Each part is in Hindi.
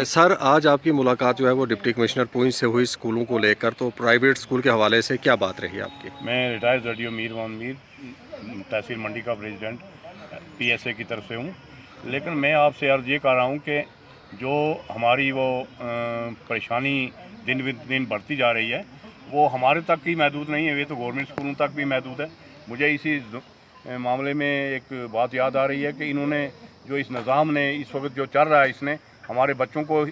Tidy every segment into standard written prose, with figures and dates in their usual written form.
सर आज आपकी मुलाकात जो है वो डिप्टी कमिश्नर पुंछ से हुई स्कूलों को लेकर, तो प्राइवेट स्कूल के हवाले से क्या बात रही आपकी? मैं रिटायर्ड रेडियो मीर मोहम्मद मीर, तहसील मंडी का प्रेसिडेंट पीएसए की तरफ से हूँ। लेकिन मैं आपसे अर्ज़ ये कर रहा हूँ कि जो हमारी वो परेशानी दिन ब दिन बढ़ती जा रही है वो हमारे तक ही महदूद नहीं है, ये तो गवर्नमेंट स्कूलों तक भी महदूद है। मुझे इसी मामले में एक बात याद आ रही है कि इन्होंने जो इस निज़ाम ने इस वक्त जो चल रहा है, इसने हमारे बच्चों को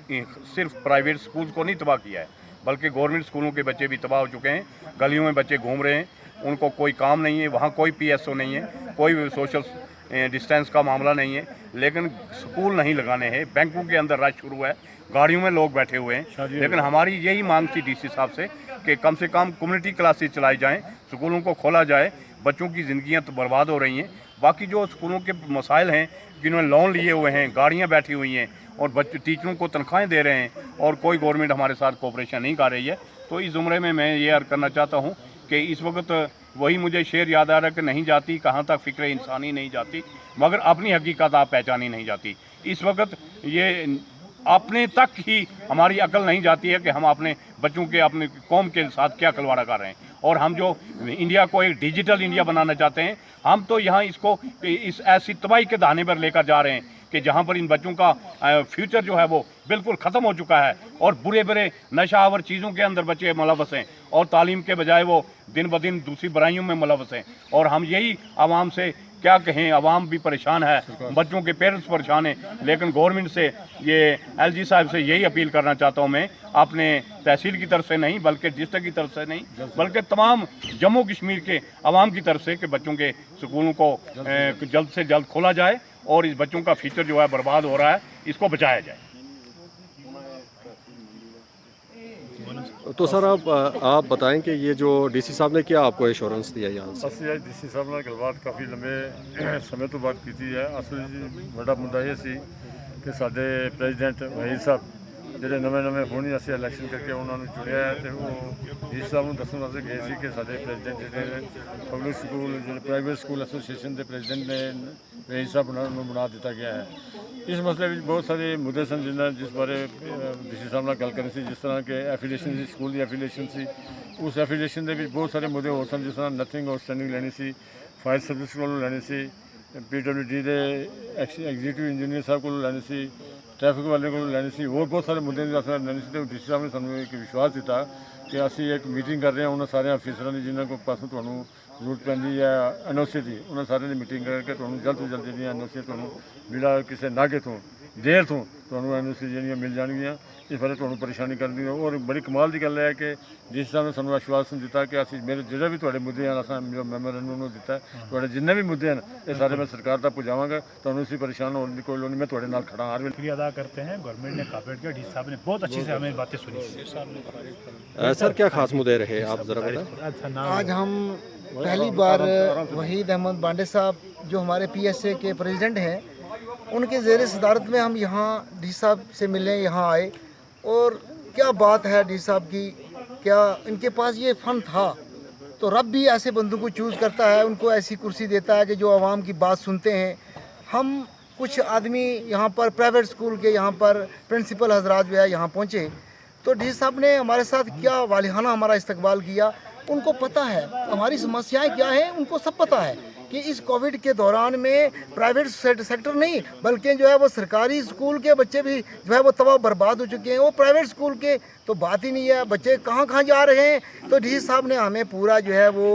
सिर्फ प्राइवेट स्कूल को नहीं तबाह किया है, बल्कि गवर्नमेंट स्कूलों के बच्चे भी तबाह हो चुके हैं। गलियों में बच्चे घूम रहे हैं, उनको कोई काम नहीं है, वहाँ कोई पीएसओ नहीं है, कोई सोशल डिस्टेंस का मामला नहीं है, लेकिन स्कूल नहीं लगाने हैं। बैंकों के अंदर रश शुरू है, गाड़ियों में लोग बैठे हुए हैं। लेकिन हमारी यही मांग थी डीसी साहब से कि कम कम्युनिटी क्लासेस चलाई जाएँ, स्कूलों को खोला जाए। बच्चों की ज़िंदगियाँ तो बर्बाद हो रही हैं। बाकी जो स्कूलों के मसाइल हैं, जिन्होंने लोन लिए हुए हैं, गाड़ियाँ बैठी हुई हैं और बच्चे टीचरों को तनख्वाहें दे रहे हैं और कोई गवर्नमेंट हमारे साथ कोऑपरेशन नहीं कर रही है। तो इस ज़ुमरे में मैं ये अर्ज़ करना चाहता हूँ कि इस वक्त वही मुझे शेर याद आ रहा है कि नहीं जाती कहाँ तक फ़िक्र इंसानी नहीं जाती, मगर अपनी हकीकत आप पहचानी नहीं जाती। इस वक्त ये अपने तक ही हमारी अकल नहीं जाती है कि हम अपने बच्चों के, अपने कौम के साथ क्या खिलवाड़ा कर रहे हैं। और हम जो इंडिया को एक डिजिटल इंडिया बनाना चाहते हैं, हम तो यहाँ इसको इस ऐसी तबाही के दाने पर लेकर जा रहे हैं कि जहाँ पर इन बच्चों का फ्यूचर जो है वो बिल्कुल ख़त्म हो चुका है और बुरे बुरे नशावर चीज़ों के अंदर बच्चे मुलव्वस हैं और तालीम के बजाय वो दिन ब दिन दूसरी बुराइयों में मुलव्वस हैं। और हम यही आवाम से क्या कहें, आवाम भी परेशान है, बच्चों के पेरेंट्स परेशान हैं। लेकिन गवर्नमेंट से ये एलजी साहब से यही अपील करना चाहता हूँ मैं, अपने तहसील की तरफ से नहीं, बल्कि डिस्ट्रिक्ट की तरफ से नहीं, बल्कि तमाम जम्मू कश्मीर के आवाम की तरफ से कि बच्चों के स्कूलों को जल्द से जल्द खोला जाए और इस बच्चों का फ्यूचर जो है बर्बाद हो रहा है, इसको बचाया जाए। तो सर आप बताएं कि ये जो डीसी साहब ने क्या आपको एश्योरेंस दिया यहाँ से? ਅਸੀਂ ਅੱਜ ਡੀਸੀ ਸਾਹਿਬ ਨਾਲ ਗੱਲਬਾਤ ਕਾਫੀ ਲੰਬੇ ਸਮੇਂ ਤੋਂ ਬਾਅਦ ਕੀਤੀ ਹੈ। ਅਸਲ ਵੱਡਾ ਮੁੱਦਾ ਇਹ ਸੀ ਕਿ ਸਾਡੇ ਪ੍ਰੈਜ਼ੀਡੈਂਟ ਵਹੀਦ ਸਾਹਿਬ ਜਿਹੜੇ ਨਵੇਂ ਹੁਣੀ ਅਸੀਂ ਇਲੈਕਸ਼ਨ ਕਰਕੇ ਉਹਨਾਂ ਨੂੰ ਚੁਣਿਆ ਹੈ, ਤੇ ਉਹ ਡੀਸੀ ਸਾਹਿਬ ਨੂੰ ਦੱਸਣ ਵਾਸਤੇ ਗਏ ਸੀ ਕਿ ਸਾਡੇ ਪ੍ਰੈਜ਼ੀਡੈਂਟ ਜਿਹੜੇ ਪਬਲਿਕ ਸਕੂਲ ਜਿਹੜੇ ਪ੍ਰਾਈਵੇਟ ਸਕੂਲ ਐਸੋਸੀਏਸ਼ਨ ਦੇ ਪ੍ਰੈਜ਼ੀਡੈਂਟ ਨੇ ਵਹੀਦ ਸਾਹਿਬ ਉਹਨਾਂ ਨੂੰ ਬਣਾ ਦਿੱਤਾ ਗਿਆ ਹੈ। ਇਸ ਮਸਲੇ ਵਿੱਚ ਬਹੁਤ ਸਾਰੇ ਮੁੱਦੇ ਸਨ ਜਿਸ ਬਾਰੇ ਡੀਸੀ ਸਾਹਿਬ ਨਾਲ ਗੱਲ ਕਰਨੀ ਸੀ, ਜਿਸ ਤਰ੍ਹਾਂ ਕਿ ਐਫੀਲੀਏਸ਼ਨ ਸੀ, ਸਕੂਲ ਦੀ ਐਫੀਲੀਏਸ਼ਨ ਸੀ। ਉਸ ਐਫੀਲੀਏਸ਼ਨ ਦੇ ਵਿੱਚ ਬਹੁਤ ਸਾਰੇ ਮੁੱਦੇ ਹੋਰ ਸਨ, ਜਿਸ ਤਰ੍ਹਾਂ ਨਥਿੰਗ ਆਊਟਸਟੈਂਡਿੰਗ ਲੈਣੀ ਸੀ, ਫਾਇਰ ਸਰਵਿਸ ਕੋਲੋਂ ਲੈਣੀ ਸੀ, PWD ਦੇ ਐਗਜ਼ੀਕਿਊਟਿਵ ਇੰਜੀਨੀਅਰ ਸਾਹਿਬ ਕੋਲੋਂ ਲੈਣੀ ਸੀ, ट्रैफिक वाले को लैनी सी, और बहुत सारे मुद्दे लैनी सी। तो डीसी साहब ने सानू एक विश्वास दिता कि असी एक मीटिंग कर रहे हैं उन्होंने सारे अफिसर की जिन्होंने को पासों तुहानू जरूरत पैंदी है NOC की, उन्होंने सारे मीटिंग करके तुहानू जल्द तो जल्द जी NOC तुहानू बिना किसी नागे तो देर तो तुहानू NOC जी मिल जाएगियाँ। इस बारे तुहानू परेशानी करनी है। और बड़ी कमाल की गल है कि डीसी साहब ने सानू आश्वासन दिता कि असी मेरे जो भी तुहाडे मुद्दे हैं असां जो मैमोरेंडम उन्होंने दिता है, तुहाडे जिन्ने भी मुद्दे हैं ये सारे मैं सरकार तक पहुँचावांगा। तुहानू इसी परेशान होने की कोई लोड़ नहीं, मैं तुहाडे नाल खड़ा हर शुक्रिया अदा करते हैं। गवर्नमेंट ने कापरेट किया, डीसी साहब ने बहुत अच्छी से हमें बातें सुनी। सर क्या खास मुद्दे रहे आप ज़रा बताएं। आज हम पहली बार वहीद अहमद बांडे साहब जो हमारे PSA के प्रेसिडेंट हैं, उनके ज़ेर सदारत में हम यहाँ डीसी साहब से मिलने यहाँ आए। और क्या बात है डीसी साहब की, क्या इनके पास ये फ़न था। तो रब भी ऐसे बंदों को चूज़ करता है, उनको ऐसी कुर्सी देता है कि जो आवाम की बात सुनते हैं। हम कुछ आदमी यहाँ पर प्राइवेट स्कूल के यहाँ पर प्रिंसिपल हजरात जो है यहाँ पहुँचे, तो डीसी साहब ने हमारे साथ क्या वालिहाना हमारा इस्तकबाल किया। उनको पता है हमारी समस्याएं क्या हैं, उनको सब पता है कि इस कोविड के दौरान में प्राइवेट सेक्टर नहीं बल्कि जो है वो सरकारी स्कूल के बच्चे भी जो है वो तबाह बर्बाद हो चुके हैं। वो प्राइवेट स्कूल के तो बात ही नहीं है, बच्चे कहाँ कहाँ जा रहे हैं। तो डीसी साहब ने हमें पूरा जो है वो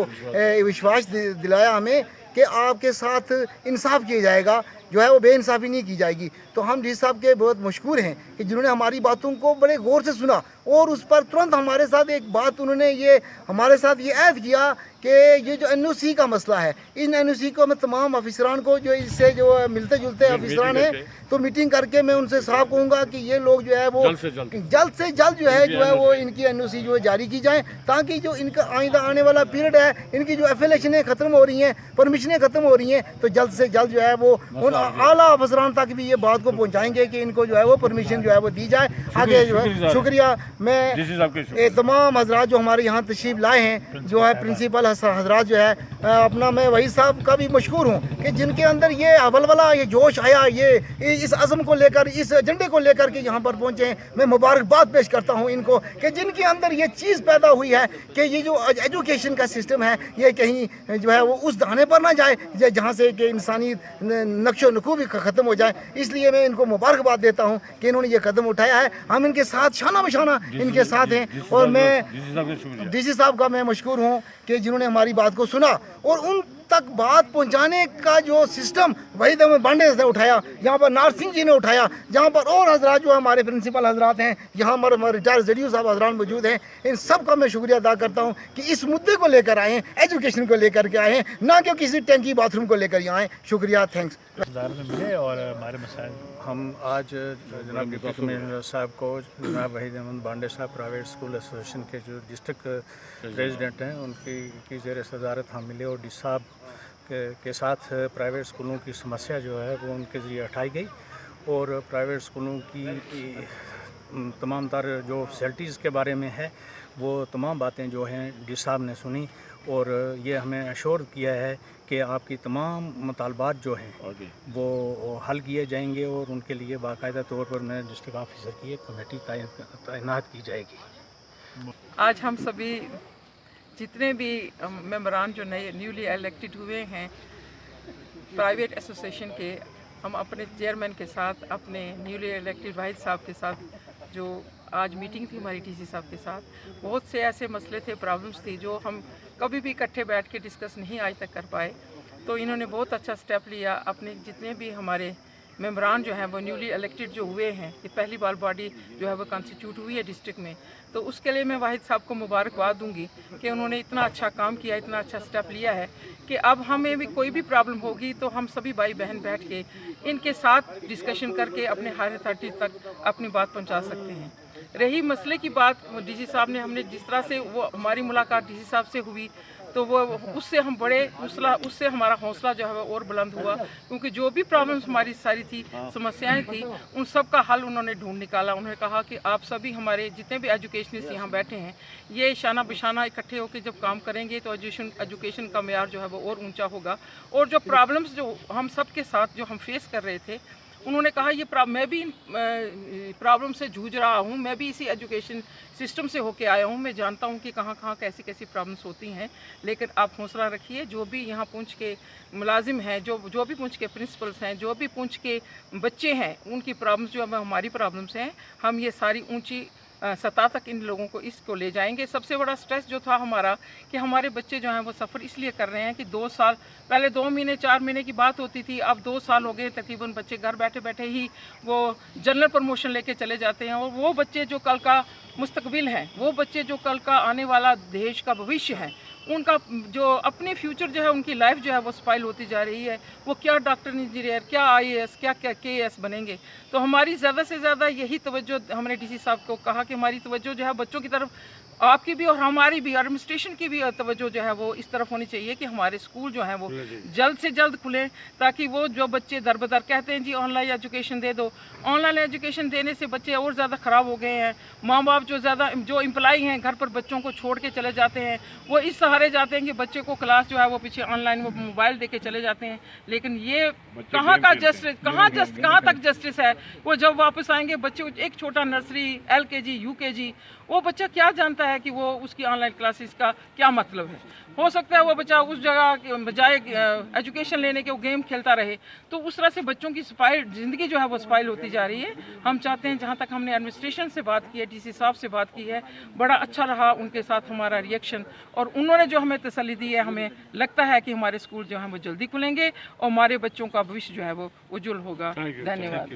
विश्वास दिलाया हमें कि आपके साथ इंसाफ किया जाएगा, जो है वो बेइंसाफ़ी नहीं की जाएगी। तो हम डीसी साहब के बहुत मशकूर हैं कि जिन्होंने हमारी बातों को बड़े गौर से सुना और उस पर तुरंत हमारे साथ एक बात उन्होंने ये हमारे साथ ये ऐद किया कि ये जो NOC का मसला है, इन NOC को मैं तमाम अफिसरान को जो इससे जो मिलते जुलते अफिसरान हैं, तो मीटिंग करके मैं उनसे साफ कहूँगा कि ये लोग जो है वो जल्द से जल्द जो है वो इनकी NOC जो है जारी की जाए, ताकि जो इनका आइंदा आने वाला पीरियड है, इनकी जो एफिलेशनें ख़त्म हो रही हैं, परमिशनें ख़त्म हो रही हैं, तो जल्द से जल्द जो है वो उन आला अफसरान तक भी ये बात को पहुंचाएंगे कि इनको जो है वो परमिशन जो है वो दी जाए। आगे जो है शुक्रिया। मैं तमाम हजरात जो हमारे यहाँ तशरीफ लाए हैं, जो है प्रिंसिपल हजरात जो है अपना, मैं वही साहब का भी मशहूर हूँ कि जिनके अंदर ये अवलवला, ये जोश आया, ये इस अज़म को लेकर, इस एजेंडे को लेकर के यहाँ पर पहुँचे हैं। मैं मुबारकबाद पेश करता हूँ इनको कि जिनके अंदर ये चीज़ पैदा हुई है कि ये जो एजुकेशन का सिस्टम है ये कहीं जो है वो उस दाने पर ना जाए जहाँ से कि इंसानी नक्शो नकू भी ख़त्म हो जाए। इसलिए मैं इनको मुबारकबाद देता हूँ कि इन्होंने ये कदम उठाया है। हम इनके साथ शाना बशाना इनके साथ हैं और मैं डीसी साहब का मैं मशकूर हूँ कि जिन्होंने हमारी बात को सुना और उन तक बात पहुंचाने का जो सिस्टम वहीद अहमद बांडे ने उठाया, यहाँ पर नार सिंह जी ने उठाया, जहाँ पर और हजरात जो हमारे प्रिंसिपल हजरात हैं, यहाँ हमारे रिटायर जडीयू साहब हजरात मौजूद हैं, इन सब का मैं शुक्रिया अदा करता हूँ कि इस मुद्दे को लेकर आए हैं, एजुकेशन को लेकर के आए हैं, ना कि किसी टैंकी बाथरूम को लेकर यहाँ आए। शुक्रिया, थैंक्स। मिले और हमारे मसाइल हम आज जनाब डिप्टी कमिश्नर साहब को, जनाब वहीद अहमद बांडे साहब प्राइवेट स्कूल एसोसिएशन के जो डिस्ट्रिक्ट प्रेसिडेंट हैं उनकी ज़ेर सदारत हम मिले और डी साहब के साथ प्राइवेट स्कूलों की समस्या जो है वो उनके ज़रिए उठाई गई और प्राइवेट स्कूलों की तमाम तर जो फैसिलिटीज़ के बारे में है वो तमाम बातें जो हैं डी साहब ने सुनी और ये हमें अश्योर किया है कि आपकी तमाम मुतालबात जो हैं वो हल किए जाएंगे और उनके लिए बाकायदा तौर पर मैं डिस्ट्रिक्ट ऑफिसर की एक कमेटी तैनात की जाएगी। आज हम सभी जितने भी मेंबरान जो नए न्यूली इलेक्टेड हुए हैं प्राइवेट एसोसिएशन के, हम अपने चेयरमैन के साथ, अपने न्यूली इलेक्टेड वाहिद साहब के साथ जो आज मीटिंग थी हमारी डीसी साहब के साथ, बहुत से ऐसे मसले थे, प्रॉब्लम्स थी जो हम कभी भी इकट्ठे बैठ के डिस्कस नहीं आज तक कर पाए। तो इन्होंने बहुत अच्छा स्टेप लिया। अपने जितने भी हमारे मेंबरान जो हैं वो न्यूली इलेक्टेड जो हुए हैं, ये पहली बार बॉडी जो है वो कॉन्स्टिट्यूट हुई है डिस्ट्रिक्ट में, तो उसके लिए मैं वाहिद साहब को मुबारकबाद दूंगी कि उन्होंने इतना अच्छा काम किया, इतना अच्छा स्टेप लिया है कि अब हमें भी कोई भी प्रॉब्लम होगी तो हम सभी भाई बहन बैठ के इनके साथ डिस्कशन करके अपने हायर अथॉरिटी तक अपनी बात पहुंचा सकते हैं। रही मसले की बात, डीसी साहब ने, हमने जिस तरह से वो हमारी मुलाकात डीसी साहब से हुई तो वो उससे हम बड़े उससे हमारा हौसला जो है वो और बुलंद हुआ, क्योंकि जो भी प्रॉब्लम्स हमारी सारी थी, समस्याएं थी, उन सब का हल उन्होंने ढूंढ निकाला। उन्होंने कहा कि आप सभी हमारे जितने भी एजुकेशनिस्ट यहाँ बैठे हैं, ये शाना बिशाना इकट्ठे होकर जब काम करेंगे तो एजुकेशन का मेयार जो है वो और ऊंचा होगा। और जो प्रॉब्लम्स जो हम सब के साथ जो हम फेस कर रहे थे, उन्होंने कहा ये मैं भी इन प्रॉब्लम से जूझ रहा हूँ, मैं भी इसी एजुकेशन सिस्टम से होके आया हूँ, मैं जानता हूँ कि कहाँ कहाँ कैसी कैसी प्रॉब्लम्स होती हैं, लेकिन आप हौसला रखिए। जो भी यहाँ पुंछ के मुलाजिम हैं, जो भी पुंछ के प्रिंसिपल्स हैं, जो भी पुंछ के बच्चे हैं, उनकी प्रॉब्लम्स जो हमारी प्रॉब्लम्स हैं, हम ये सारी ऊँची सतह तक इन लोगों को इसको ले जाएंगे। सबसे बड़ा स्ट्रेस जो था हमारा कि हमारे बच्चे जो हैं वो सफ़र इसलिए कर रहे हैं कि 2 साल पहले 2 महीने 4 महीने की बात होती थी, अब 2 साल हो गए तकरीबन बच्चे घर बैठे बैठे ही वो जनरल प्रमोशन लेके चले जाते हैं। और वो बच्चे जो कल का मुस्तकबिल है, वो बच्चे जो कल का आने वाला देश का भविष्य है, उनका जो अपने फ्यूचर जो है, उनकी लाइफ जो है वो स्पाइल होती जा रही है। वो क्या डॉक्टर इंजीनियर, क्या IAS, क्या KAS बनेंगे। तो हमारी ज़्यादा से ज़्यादा यही तवज्जो हमने डीसी साहब को कहा कि हमारी तवज्जो जो है बच्चों की तरफ, आपकी भी और हमारी भी, एडमिनिस्ट्रेशन की भी तवज्जो जो है वो इस तरफ होनी चाहिए कि हमारे स्कूल जो हैं वो जल्द से जल्द खुलें, ताकि वो जो बच्चे दर बदर कहते हैं जी ऑनलाइन एजुकेशन दे दो, ऑनलाइन एजुकेशन देने से बच्चे और ज़्यादा ख़राब हो गए हैं। माँ बाप जो एम्प्लॉई हैं घर पर बच्चों को छोड़ के चले जाते हैं, वो इस सहारे जाते हैं कि बच्चे को क्लास जो है वो पीछे ऑनलाइन वो मोबाइल दे के चले जाते हैं। लेकिन ये कहाँ का जस्टिस, कहाँ तक जस्टिस है। वो जब वापस आएंगे बच्चे, एक छोटा नर्सरी, LKG UKG, वो बच्चा क्या जानता है कि वो उसकी ऑनलाइन क्लासेस का क्या मतलब है। हो सकता है वो बच्चा उस जगह बजाय एजुकेशन लेने के वो गेम खेलता रहे। तो उस तरह से बच्चों की ज़िंदगी जो है वो स्पाइल होती जा रही है। हम चाहते हैं, जहाँ तक हमने एडमिनिस्ट्रेशन से बात की है, डीसी साहब से बात की है, बड़ा अच्छा रहा उनके साथ हमारा रिएक्शन, और उन्होंने जो हमें तसल्ली दी है, हमें लगता है कि हमारे स्कूल जो हैं वो जल्दी खुलेंगे और हमारे बच्चों का भविष्य जो है वो उज्जवल होगा। धन्यवाद।